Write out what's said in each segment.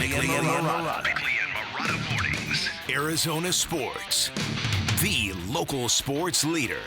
Bickley and Marotta mornings. Arizona sports. The local sports leader.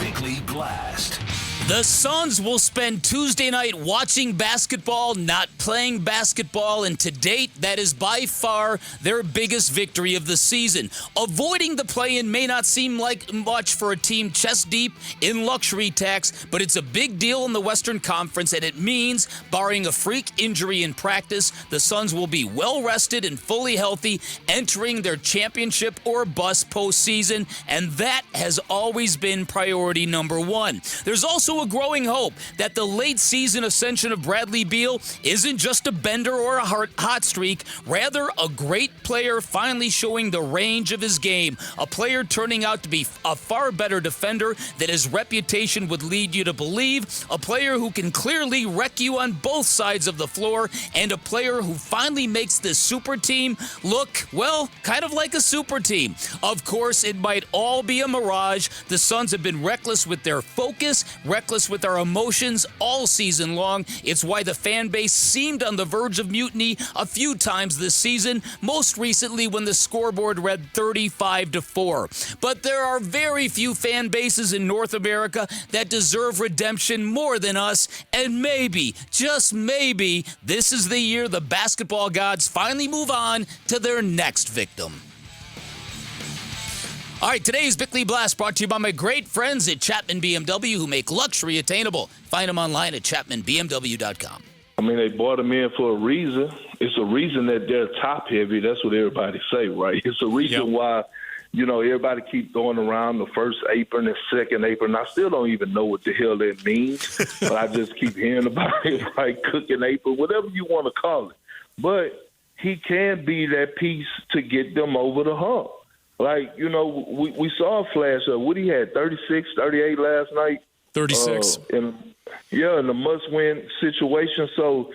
Bickley Blast. The Suns will spend Tuesday night watching basketball, not playing basketball, and to date, that is by far their biggest victory of the season. Avoiding the play-in may not seem like much for a team chest deep in luxury tax, but it's a big deal in the Western Conference, and it means, barring a freak injury in practice, the Suns will be well-rested and fully healthy entering their championship or bust postseason, and that has always been priority number one. There's also a growing hope that the late season ascension of Bradley Beal isn't just a bender or a hot streak, rather a great player finally showing the range of his game, a player turning out to be a far better defender than his reputation would lead you to believe, a player who can clearly wreck you on both sides of the floor, and a player who finally makes this super team look, well, kind of like a super team. Of course, it might all be a mirage. The Suns have been reckless with their focus, reckless with our emotions all season long. It's why the fan base seemed on the verge of mutiny a few times this season, most recently when the scoreboard read 35-4. But there are very few fan bases in North America that deserve redemption more than us, and maybe, just maybe, this is the year the basketball gods finally move on to their next victim. All right, today's Bickley Blast brought to you by my great friends at Chapman BMW who make luxury attainable. Find them online at chapmanbmw.com. I mean, they brought them in for a reason. It's a reason that they're top-heavy. That's what everybody say, right? It's a reason why, everybody keep going around the first apron and second apron. I still don't even know what the hell that means, but I just keep hearing about it, right? Cooking apron, whatever you want to call it. But he can be that piece to get them over the hump. Like, we saw a flash of what he had, 36, 38 last night. 36. In a must-win situation. So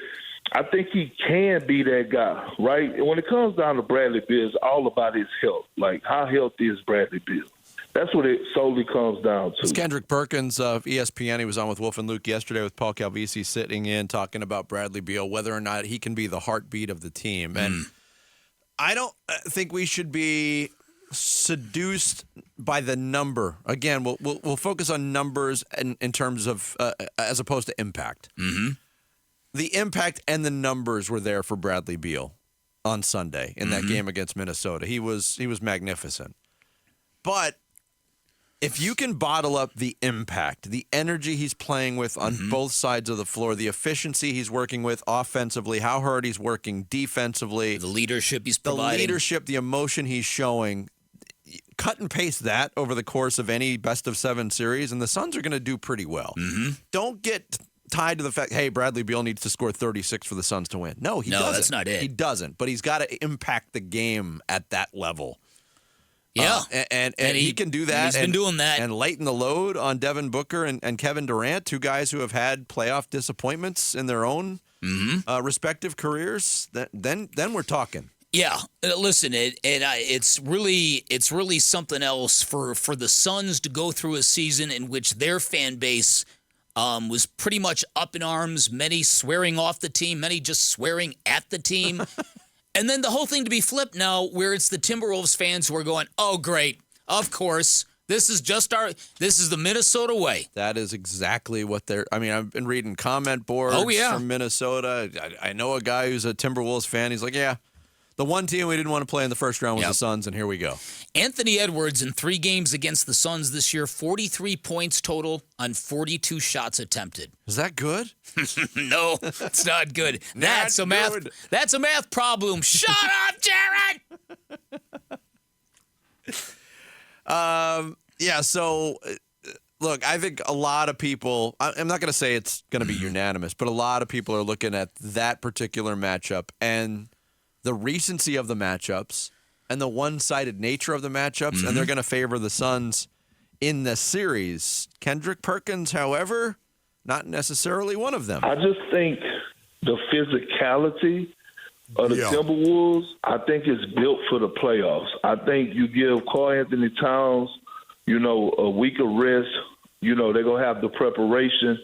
I think he can be that guy, right? And when it comes down to Bradley Beal, it's all about his health. Like, how healthy is Bradley Beal? That's what it solely comes down to. It's Kendrick Perkins of ESPN. He was on with Wolf and Luke yesterday with Paul Calvisi sitting in talking about Bradley Beal, whether or not he can be the heartbeat of the team. And I don't think we should be seduced by the number. Again, we'll focus on numbers in terms of as opposed to impact. Mm-hmm. The impact and the numbers were there for Bradley Beal on Sunday in that game against Minnesota. He was magnificent. But if you can bottle up the impact, the energy he's playing with on both sides of the floor, the efficiency he's working with offensively, how hard he's working defensively, the leadership he's providing, the leadership, the emotion he's showing, cut and paste that over the course of any best-of-7 series, and the Suns are going to do pretty well. Mm-hmm. Don't get tied to the fact, hey, Bradley Beal needs to score 36 for the Suns to win. No, he doesn't. No, that's not it. He doesn't, but he's got to impact the game at that level. Yeah, and he can do that. He's been doing that. And lighten the load on Devin Booker and Kevin Durant, two guys who have had playoff disappointments in their own respective careers. Then we're talking. Yeah, listen, it's really something else for the Suns to go through a season in which their fan base was pretty much up in arms, many swearing off the team, many just swearing at the team. And then the whole thing to be flipped now, where it's the Timberwolves fans who are going, oh, great, of course, this is the Minnesota way. That is exactly what I've been reading comment boards from Minnesota. I know a guy who's a Timberwolves fan. He's like, yeah, the one team we didn't want to play in the first round was the Suns, and here we go. Anthony Edwards in 3 games against the Suns this year, 43 points total on 42 shots attempted. Is that good? No, it's not good. That's a math problem. Shut up, Jared! So, look, I think a lot of people, I'm not going to say it's going to be unanimous, but a lot of people are looking at that particular matchup and the recency of the matchups and the one-sided nature of the matchups, and they're going to favor the Suns in the series. Kendrick Perkins, however, not necessarily one of them. I just think the physicality of the Timberwolves, I think is built for the playoffs. I think you give Karl Anthony Towns, a week of rest. They're going to have the preparation.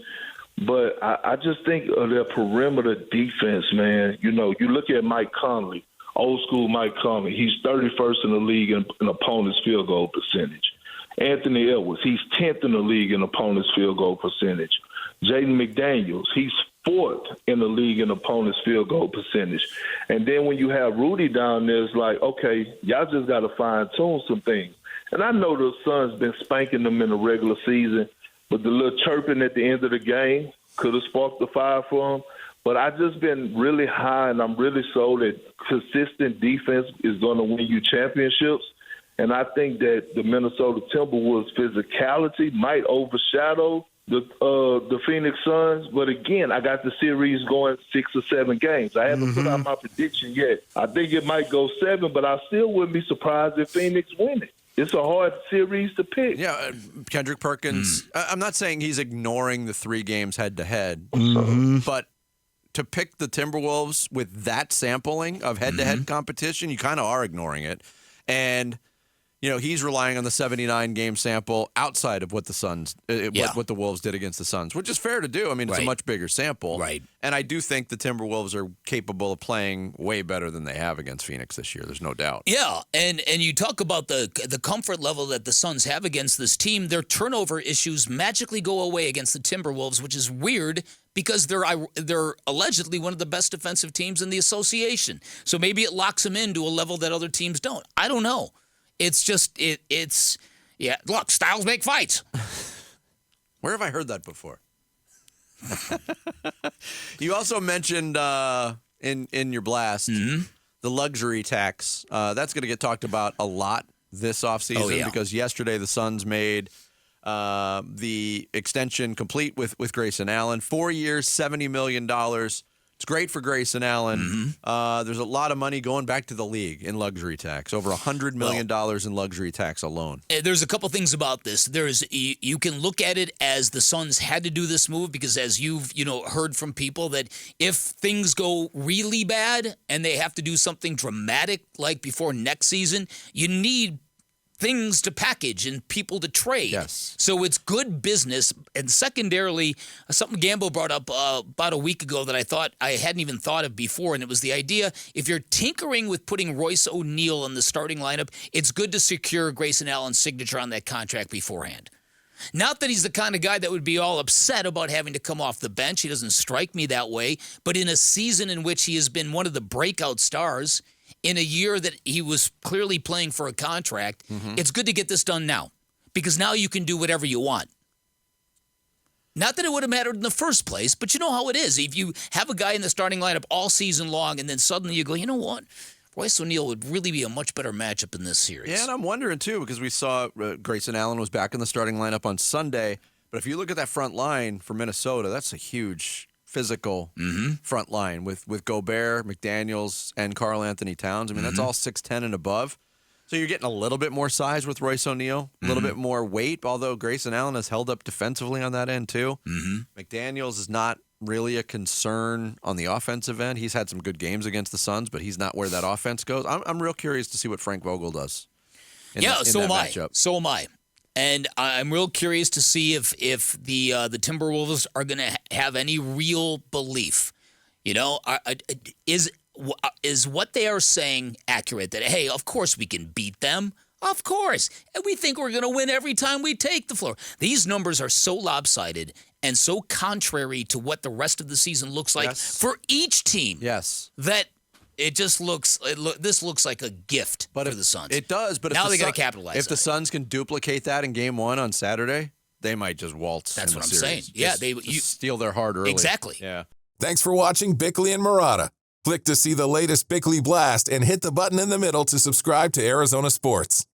But I just think of their perimeter defense, man. You know, you look at Mike Conley, old school Mike Conley. He's 31st in the league in opponent's field goal percentage. Anthony Edwards, he's 10th in the league in opponent's field goal percentage. Jaden McDaniels, he's 4th in the league in opponent's field goal percentage. And then when you have Rudy down there, it's like, okay, y'all just got to fine-tune some things. And I know the Suns been spanking them in the regular season, but the little chirping at the end of the game could have sparked the fire for them. But I just been really high, and I'm really sold that consistent defense is going to win you championships. And I think that the Minnesota Timberwolves' physicality might overshadow the Phoenix Suns. But again, I got the series going 6 or 7 games. I haven't put out my prediction yet. I think it might go 7, but I still wouldn't be surprised if Phoenix win it. It's a hard series to pick. Yeah, Kendrick Perkins, I'm not saying he's ignoring the 3 games head-to-head, but to pick the Timberwolves with that sampling of head-to-head competition, you kind of are ignoring it. And you know, he's relying on the 79-game sample outside of what the Suns, what the Wolves did against the Suns, which is fair to do. I mean, it's a much bigger sample. Right. And I do think the Timberwolves are capable of playing way better than they have against Phoenix this year. There's no doubt. Yeah, and you talk about the comfort level that the Suns have against this team. Their turnover issues magically go away against the Timberwolves, which is weird because they're allegedly one of the best defensive teams in the association. So maybe it locks them into a level that other teams don't. I don't know. It's just, look, styles make fights. Where have I heard that before? You also mentioned in your blast the luxury tax. That's going to get talked about a lot this offseason because yesterday the Suns made the extension complete with Grayson Allen. 4 years, $70 million. It's great for Grayson Allen. There's a lot of money going back to the league in luxury tax, over $100 million in luxury tax alone. There's a couple things about this. You can look at it as the Suns had to do this move because, as you've heard from people, that if things go really bad and they have to do something dramatic like before next season, you need things to package and people to trade. Yes. So it's good business. And secondarily, something Gambo brought up about a week ago that I thought I hadn't even thought of before, and it was the idea, if you're tinkering with putting Royce O'Neal in the starting lineup, it's good to secure Grayson Allen's signature on that contract beforehand. Not that he's the kind of guy that would be all upset about having to come off the bench. He doesn't strike me that way. But in a season in which he has been one of the breakout stars, in a year that he was clearly playing for a contract, it's good to get this done now because now you can do whatever you want. Not that it would have mattered in the first place, but you know how it is. If you have a guy in the starting lineup all season long and then suddenly you go, you know what? Royce O'Neal would really be a much better matchup in this series. Yeah, and I'm wondering, too, because we saw Grayson Allen was back in the starting lineup on Sunday. But if you look at that front line for Minnesota, that's a huge physical front line with Gobert, McDaniels, and Karl Anthony Towns. I mean, that's all 6'10 and above. So you're getting a little bit more size with Royce O'Neal, a little bit more weight, although Grayson Allen has held up defensively on that end, too. McDaniels is not really a concern on the offensive end. He's had some good games against the Suns, but he's not where that offense goes. I'm real curious to see what Frank Vogel does in that matchup. So am I. And I'm real curious to see if the Timberwolves are going to have any real belief. Is what they are saying accurate? That, hey, of course we can beat them. Of course. And we think we're going to win every time we take the floor. These numbers are so lopsided and so contrary to what the rest of the season looks like for each team. Yes. That it just looks this looks like a gift for the Suns. It does, but now they got to capitalize. If the Suns can duplicate that in Game 1 on Saturday, they might just waltz. That's what I'm saying. Yeah, you steal their heart early. Exactly. Yeah. Thanks for watching Bickley and Marotta. Click to see the latest Bickley Blast and hit the button in the middle to subscribe to Arizona Sports.